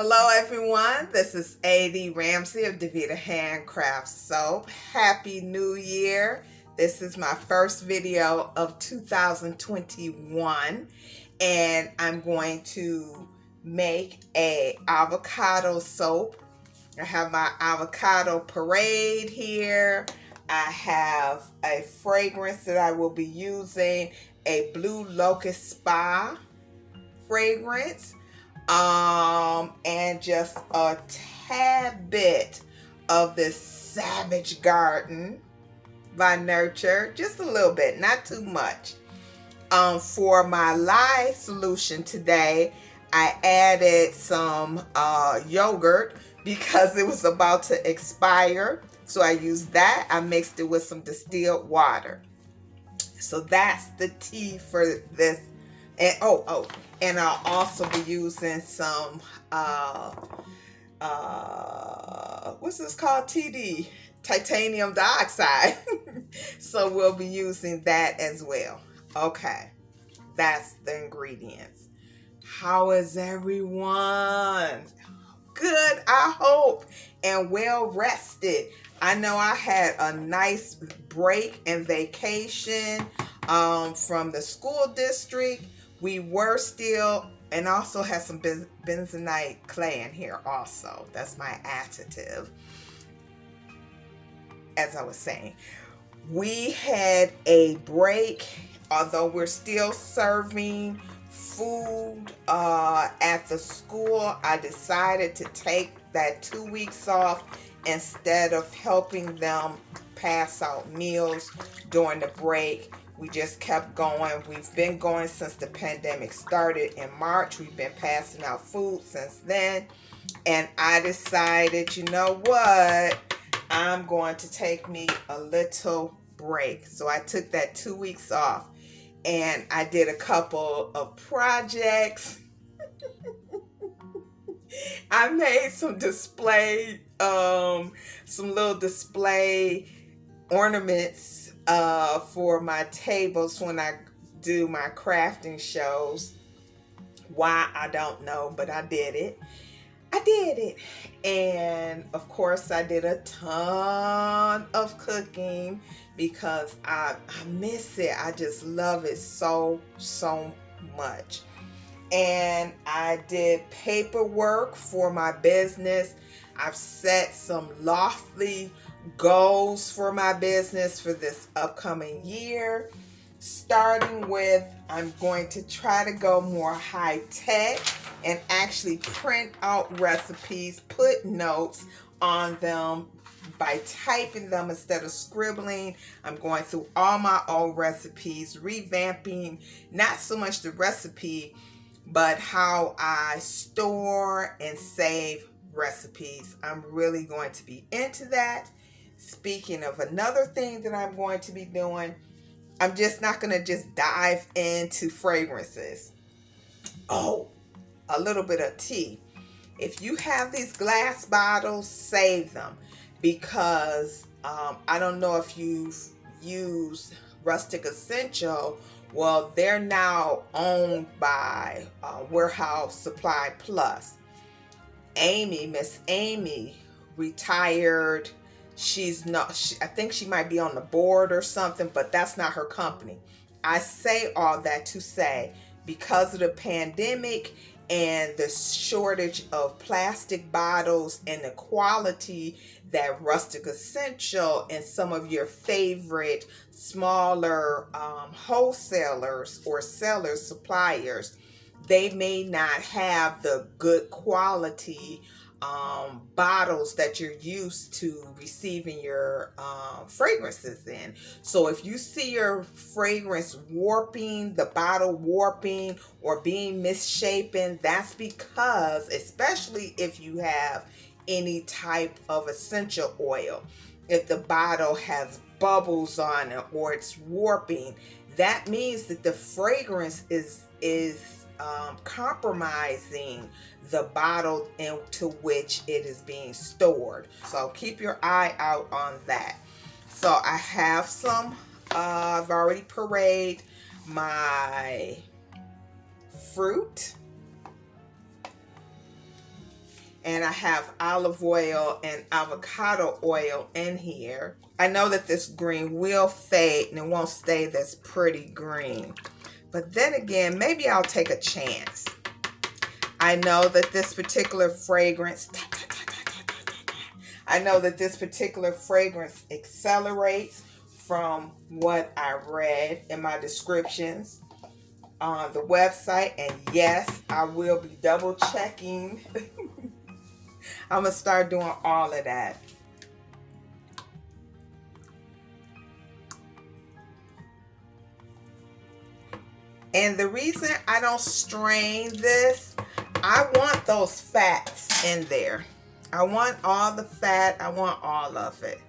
Hello everyone, this is A.D. Ramsey of Davita Handcraft Soap. Happy New Year. This is my first video of 2021 and I'm going to make a avocado soap. I have my avocado Purée here. I have a fragrance that I will be using, a Blue Locust Spa fragrance. And just a tad bit of this Savage Garden by Nurture, just a little bit, not too much. For my lye solution today, I added some yogurt because it was about to expire. So I used that. I mixed it with some distilled water. So that's the tea for this. And and I'll also be using some what's this called? TD, titanium dioxide. So we'll be using that as well. Okay, that's the ingredients. How is everyone? Good, I hope, and well rested. I know I had a nice break and vacation from the school district. We were still, and also had some bentonite clay in here also. That's my additive. As I was saying, we had a break, although we're still serving food at the school. I decided to take that 2 weeks off instead of helping them pass out meals during the break. We just kept going. We've been going since the pandemic started in March. We've been passing out food since then. And I decided, you know what? I'm going to take me a little break. So I took that 2 weeks off and I did a couple of projects. I made some display, some little display ornaments for my tables when I do my crafting shows. Why, I don't know, but I did it. And of course I did a ton of cooking because I miss it. I just love it so much. And I did paperwork for my business. I've set some lofty goals for my business for this upcoming year. Starting with, I'm going to try to go more high tech and actually print out recipes, put notes on them by typing them instead of scribbling. I'm going through all my old recipes, revamping not so much the recipe, but how I store and save recipes. I'm really going to be into that. Speaking of another thing that I'm going to be doing, I'm just not going to just dive into fragrances. Oh, a little bit of tea. If you have these glass bottles, save them, because I don't know if you've used Rustic Essential. Well, they're now owned by Warehouse Supply Plus. Miss Amy, retired. She's not, I think she might be on the board or something, but that's not her company. I say all that to say, because of the pandemic and the shortage of plastic bottles and the quality that Rustic Essential and some of your favorite smaller wholesalers or sellers, suppliers, they may not have the good quality bottles that you're used to receiving your fragrances in. So if you see your fragrance warping, the bottle warping or being misshapen, that's because, especially if you have any type of essential oil, if the bottle has bubbles on it or it's warping, that means that the fragrance is compromising the bottle into which it is being stored. So keep your eye out on that. So I have some, I've already pureed my fruit. And I have olive oil and avocado oil in here. I know that this green will fade and it won't stay this pretty green. But then again, maybe I'll take a chance. I know that this particular fragrance, accelerates from what I read in my descriptions on the website. And yes, I will be double checking. I'm going to start doing all of that. And the reason I don't strain this, I want those fats in there. I want all the fat. I want all of it.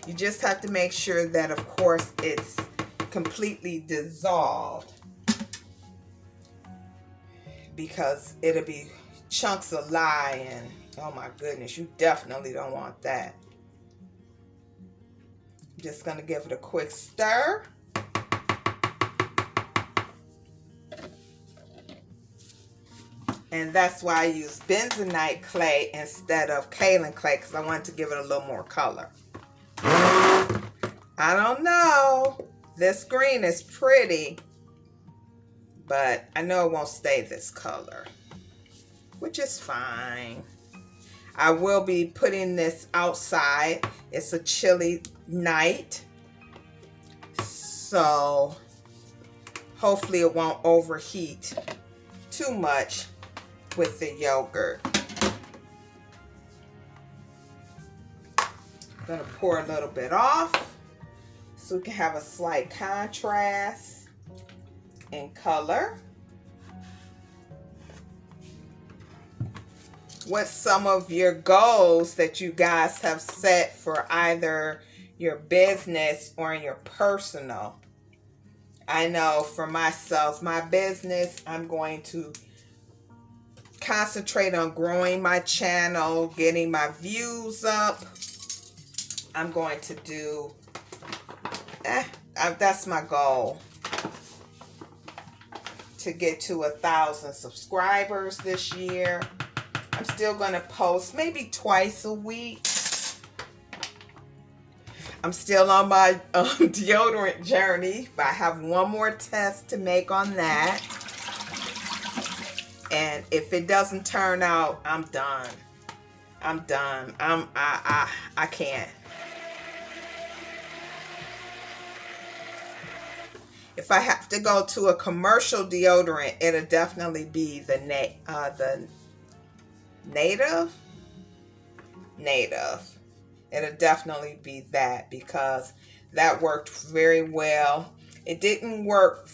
You just have to make sure that, of course, it's completely dissolved, because it'll be chunks of lye, and oh my goodness, you definitely don't want that. I'm just going to give it a quick stir. And that's why I use bentonite clay instead of kaolin clay, because I wanted to give it a little more color. I don't know. This green is pretty, but I know it won't stay this color, which is fine. I will be putting this outside. It's a chilly night, so hopefully it won't overheat too much with the yogurt. I'm going to pour a little bit off so we can have a slight contrast in color. What's some of your goals that you guys have set for either your business or in your personal? I know for myself, my business, I'm going to concentrate on growing my channel, getting my views up. I'm going to do, that's my goal, to get to 1,000 subscribers this year. I'm still going to post maybe twice a week. I'm still on my deodorant journey, but I have one more test to make on that. And if it doesn't turn out, I'm done. I'm done. I can't. If I have to go to a commercial deodorant, it'll definitely be the native. It'll definitely be that, because that worked very well. It didn't work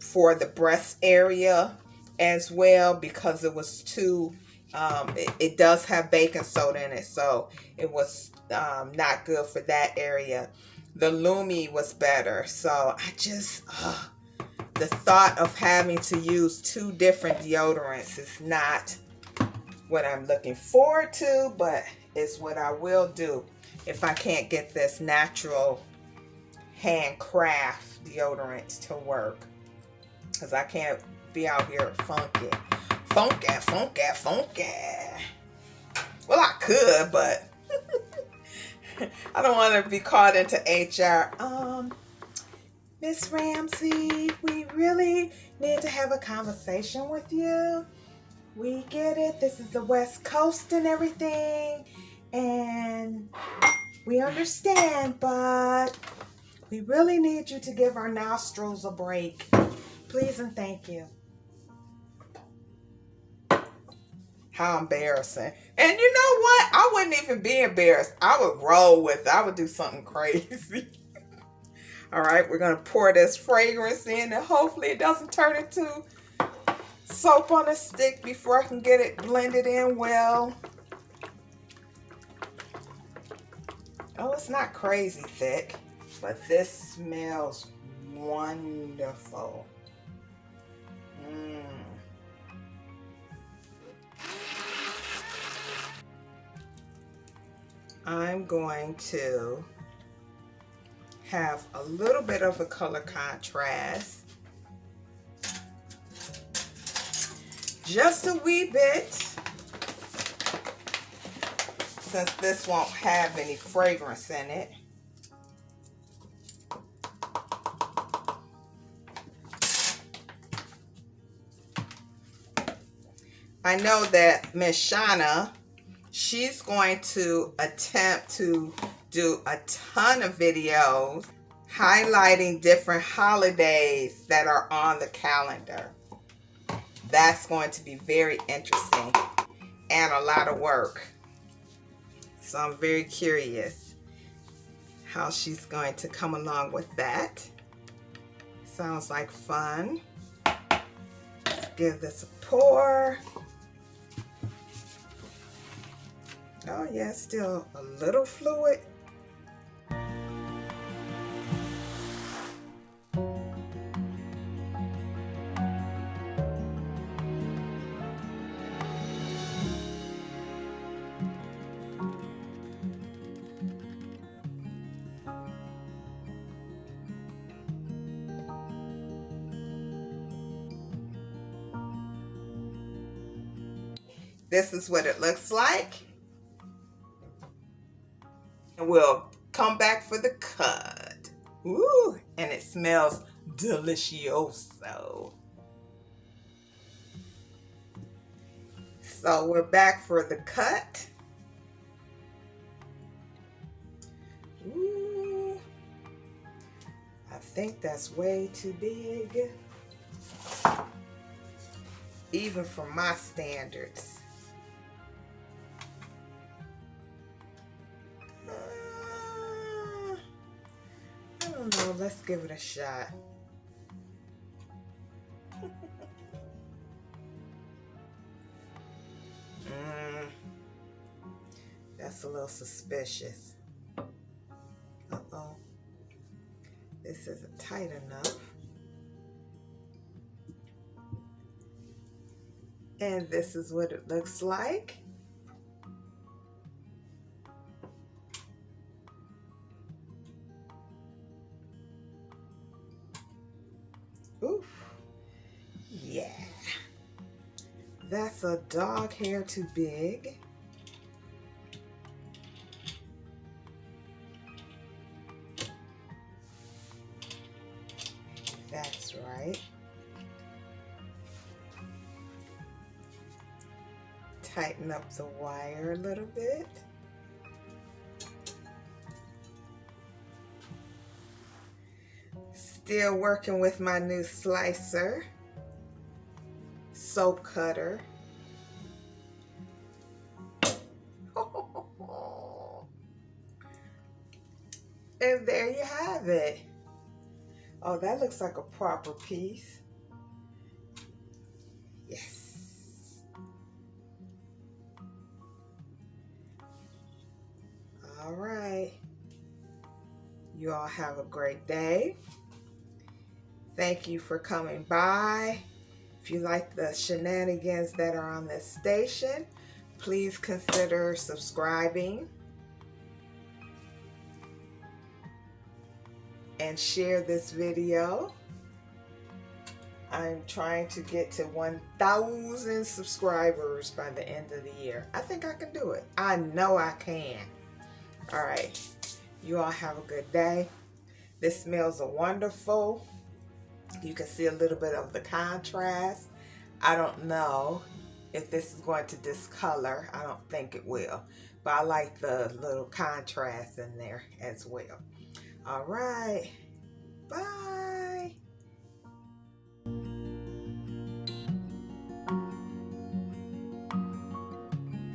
for the breast area as well, because it was too, it does have baking soda in it, so it was not good for that area. The Lumi was better, so I just, the thought of having to use 2 different deodorants is not what I'm looking forward to, but it's what I will do if I can't get this natural handcraft deodorant to work, because I can't be out here funky. Well, I could, but I don't want to be called into HR. Miss Ramsey, we really need to have a conversation with you. We get it. This is the West Coast and everything, and we understand, but we really need you to give our nostrils a break. Please and thank you. How embarrassing. And you know what? I wouldn't even be embarrassed. I would roll with it. I would do something crazy. All right, we're going to pour this fragrance in, and hopefully it doesn't turn into soap on a stick before I can get it blended in well. Oh, it's not crazy thick, but this smells wonderful. I'm going to have a little bit of a color contrast. Just a wee bit. since this won't have any fragrance in it. I know that Miss Shauna, she's going to attempt to do a ton of videos highlighting different holidays that are on the calendar. That's going to be very interesting and a lot of work. So I'm very curious how she's going to come along with that. Sounds like fun. Let's give this a pour. Oh yeah, still a little fluid. This is what it looks like. And we'll come back for the cut. Ooh, and it smells delicioso. So we're back for the cut. Ooh, I think that's way too big, even for my standards. I don't know, let's give it a shot. That's a little suspicious. Uh-oh. This isn't tight enough. And this is what it looks like. Oof. Yeah. That's a dog hair too big. That's right. Tighten up the wire a little bit. Still working with my new slicer, soap cutter. And there you have it. Oh, that looks like a proper piece. Yes. All right. You all have a great day. Thank you for coming by. If you like the shenanigans that are on this station, please consider subscribing and share this video. I'm trying to get to 1,000 subscribers by the end of the year. I think I can do it. I know I can. All right. You all have a good day. This smells wonderful. You can see a little bit of the contrast. I don't know if this is going to discolor. I don't think it will. But I like the little contrast in there as well. All right.